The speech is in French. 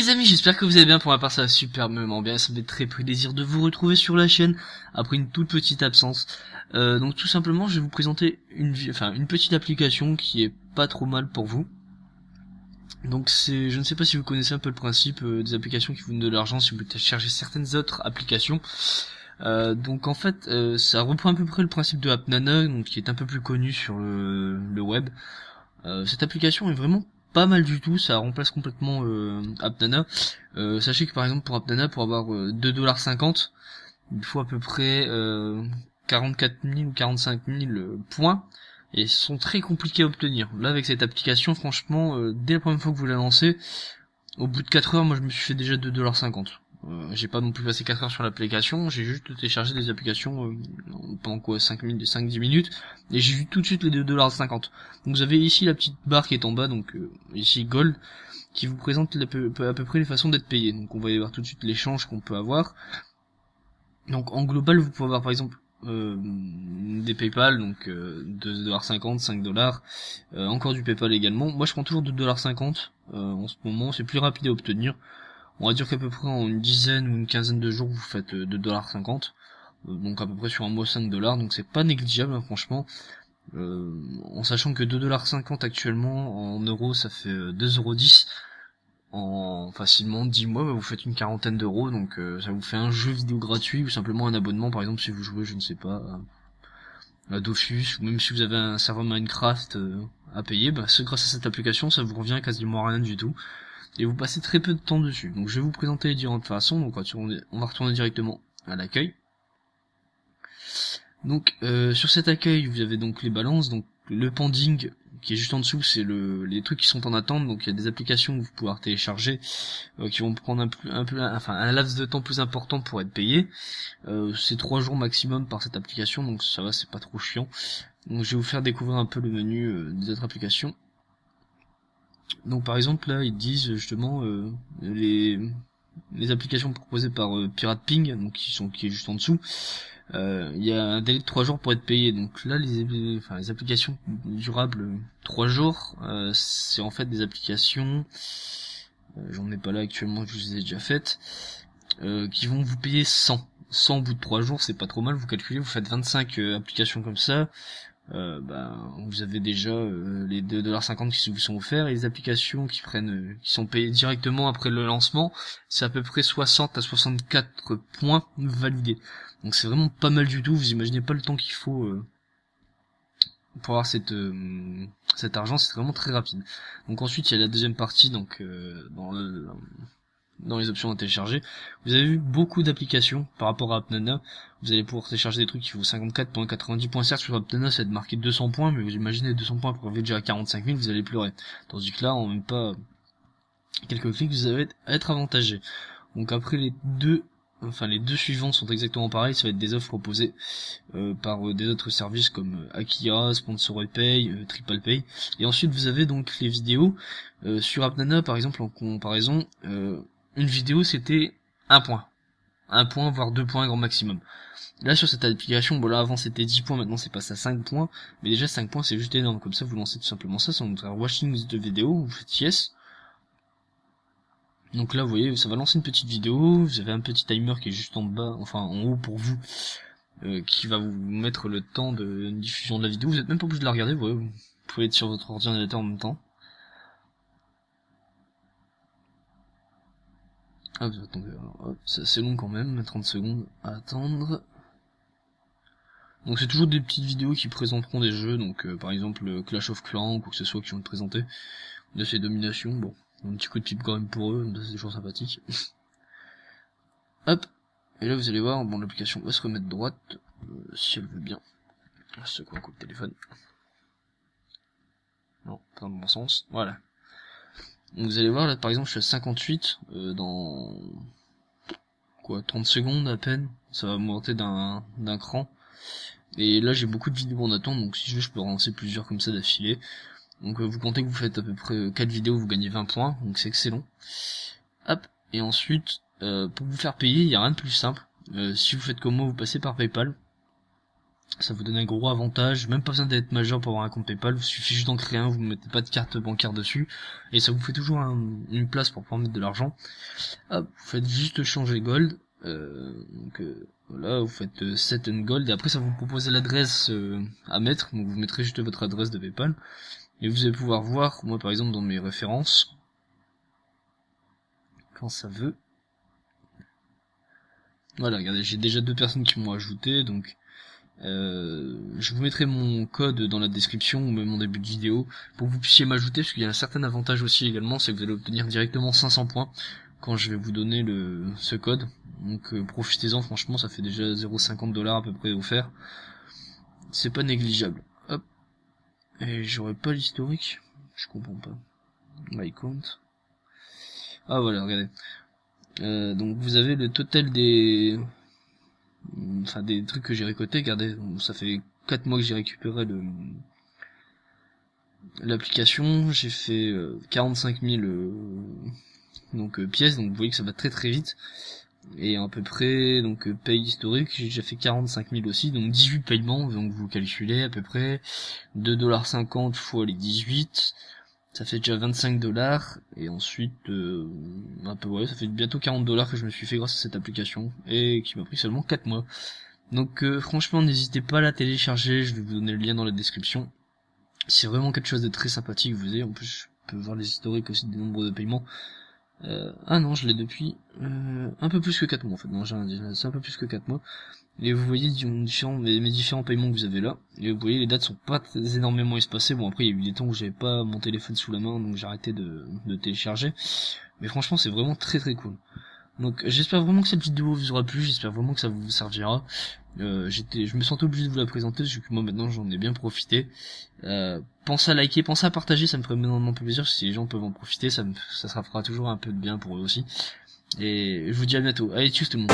les amis, j'espère que vous allez bien. Pour ma part, ça va superbement bien. Ça me fait très plaisir de vous retrouver sur la chaîne après une toute petite absence. Donc tout simplement, je vais vous présenter une petite application qui est pas trop mal pour vous. Donc je ne sais pas si vous connaissez un peu le principe des applications qui vous donnent de l'argent si vous téléchargez certaines autres applications. Donc en fait, ça reprend à peu près le principe de AppNana, donc qui est un peu plus connu sur le web. Cette application est vraiment pas mal du tout, ça remplace complètement AppNana. Sachez que par exemple pour AppNana, pour avoir 2,50 $, il faut à peu près 44 000 ou 45 000 points, et ils sont très compliqués à obtenir. Là avec cette application, franchement, dès la première fois que vous la lancez, au bout de 4 heures, moi je me suis fait déjà 2,50 $. J'ai pas non plus passé 4 heures sur l'application, j'ai juste téléchargé des applications pendant quoi 5-10 minutes, et j'ai vu tout de suite les 2,50 $. Donc vous avez ici la petite barre qui est en bas, donc ici Gold, qui vous présente à peu près les façons d'être payé. Donc on va y voir tout de suite l'échange qu'on peut avoir. Donc en global, vous pouvez avoir par exemple des PayPal, donc 2,50 $, 5 $, encore du PayPal également. Moi je prends toujours 2,50 $, en ce moment, c'est plus rapide à obtenir. On va dire qu'à peu près en une dizaine ou une quinzaine de jours, vous faites 2,50 $, donc à peu près sur un mois 5 $, donc c'est pas négligeable, hein, franchement. En sachant que 2,50 $ actuellement, en euros, ça fait 2,10 €. En facilement 10 mois, vous faites une quarantaine d'euros, donc ça vous fait un jeu vidéo gratuit, ou simplement un abonnement, par exemple si vous jouez, je ne sais pas, à Dofus, ou même si vous avez un serveur Minecraft à payer, bah grâce à cette application, ça vous revient quasiment à rien du tout. Et vous passez très peu de temps dessus. Donc je vais vous présenter les différentes façons. Donc on va retourner directement à l'accueil. Donc sur cet accueil, vous avez donc les balances, donc le pending qui est juste en dessous, c'est les trucs qui sont en attente. Donc il y a des applications que vous pouvez télécharger qui vont prendre un laps de temps plus important pour être payées. C'est 3 jours maximum par cette application, donc ça va, c'est pas trop chiant. Donc je vais vous faire découvrir un peu le menu des autres applications. Donc par exemple là ils disent justement les applications proposées par PiratePing, donc qui est juste en dessous, il y a un délai de 3 jours pour être payé. Donc là les applications durables 3 jours, c'est en fait des applications, j'en ai pas là actuellement, je vous les ai déjà faites, qui vont vous payer 100 au bout de 3 jours. C'est pas trop mal, vous calculez, vous faites 25 applications comme ça. Vous avez déjà les 2,50 $ qui vous sont offerts, et les applications qui sont payées directement après le lancement, c'est à peu près 60 à 64 points validés. Donc c'est vraiment pas mal du tout. Vous imaginez pas le temps qu'il faut pour avoir cet argent, c'est vraiment très rapide. Donc ensuite il y a la deuxième partie, donc dans les options à télécharger, vous avez vu beaucoup d'applications par rapport à AppNana. Vous allez pouvoir télécharger des trucs qui vaut 54 points, 90 points. Certes, sur AppNana, ça va être marqué 200 points, mais vous imaginez 200 points pour arriver déjà à 45 000, vous allez pleurer. Tandis que là, en même pas quelques clics, vous allez être avantagé. Donc après les deux suivants sont exactement pareils, ça va être des offres proposées par des autres services comme Akira, SponsorPay, TriplePay. Et ensuite, vous avez donc les vidéos. Sur AppNana, par exemple, en comparaison, une vidéo c'était 1 point, voire 2 points grand maximum. Là sur cette application, bon là avant c'était 10 points, maintenant c'est passé à 5 points, mais déjà 5 points c'est juste énorme. Comme ça vous lancez tout simplement ça, sans notre watching de vidéo, vous faites yes. Donc là vous voyez, ça va lancer une petite vidéo, vous avez un petit timer qui est juste en bas, enfin en haut pour vous, qui va vous mettre le temps de diffusion de la vidéo. Vous êtes même pas obligé de la regarder, vous pouvez être sur votre ordinateur en même temps. Ah, attendez, c'est assez long quand même, 30 secondes à attendre. Donc c'est toujours des petites vidéos qui présenteront des jeux, donc par exemple Clash of Clans ou quoi que ce soit qui vont être présentés de ces dominations. Bon, un petit coup de pipe quand même pour eux, c'est toujours sympathique. Hop, et là vous allez voir, bon l'application va se remettre droite, si elle veut bien. C'est quoi un coup de téléphone? Non, pas dans le bon sens, voilà. Donc vous allez voir là par exemple je suis à 58 dans 30 secondes à peine, ça va monter d'un cran. Et là j'ai beaucoup de vidéos en attente, donc si je veux je peux relancer plusieurs comme ça d'affilée. Donc vous comptez que vous faites à peu près 4 vidéos, vous gagnez 20 points, donc c'est excellent. Hop, et ensuite pour vous faire payer, il n'y a rien de plus simple. Si vous faites comme moi, vous passez par PayPal. Ça vous donne un gros avantage, même pas besoin d'être majeur pour avoir un compte PayPal, il suffit juste d'en créer un, vous mettez pas de carte bancaire dessus, et ça vous fait toujours une place pour pouvoir mettre de l'argent. Hop, vous faites juste changer gold, voilà, vous faites set and gold, et après ça vous propose l'adresse à mettre, donc vous mettrez juste votre adresse de PayPal, et vous allez pouvoir voir, moi par exemple dans mes références, quand ça veut, voilà, regardez, j'ai déjà 2 personnes qui m'ont ajouté, donc je vous mettrai mon code dans la description ou même en début de vidéo pour que vous puissiez m'ajouter, parce qu'il y a un certain avantage aussi également, c'est que vous allez obtenir directement 500 points quand je vais vous donner ce code. Donc profitez-en, franchement ça fait déjà 0,50 $ à peu près offert, c'est pas négligeable. Hop, et j'aurais pas l'historique, je comprends pas. My count. Ah voilà, regardez. Donc vous avez le total des trucs que j'ai récoltés. Regardez, ça fait 4 mois que j'ai récupéré l'application, j'ai fait 45 000 pièces, donc vous voyez que ça va très très vite, et à peu près, donc paye historique, j'ai déjà fait 45 000 aussi, donc 18 paiements, donc vous calculez à peu près 2,50 $ fois les 18, ça fait déjà 25 $, et ensuite un peu, ouais, ça fait bientôt 40 $ que je me suis fait grâce à cette application, et qui m'a pris seulement 4 mois. Donc franchement n'hésitez pas à la télécharger, je vais vous donner le lien dans la description. C'est vraiment quelque chose de très sympathique, vous voyez, en plus je peux voir les historiques aussi des nombres de paiements. Ah non, je l'ai depuis un peu plus que 4 mois en fait, non, c'est un peu plus que 4 mois. Et vous voyez mes différents paiements que vous avez là, et vous voyez les dates sont pas très énormément espacées. Bon après il y a eu des temps où j'avais pas mon téléphone sous la main, donc j'ai arrêté de télécharger, mais franchement c'est vraiment très très cool. Donc j'espère vraiment que cette vidéo vous aura plu, j'espère vraiment que ça vous servira. Je me sentais obligé de vous la présenter parce que moi maintenant j'en ai bien profité. Pensez à liker, pensez à partager, ça me ferait énormément plaisir. Si les gens peuvent en profiter, ça fera toujours un peu de bien pour eux aussi. Et je vous dis à bientôt. Allez, tchuss tout le monde.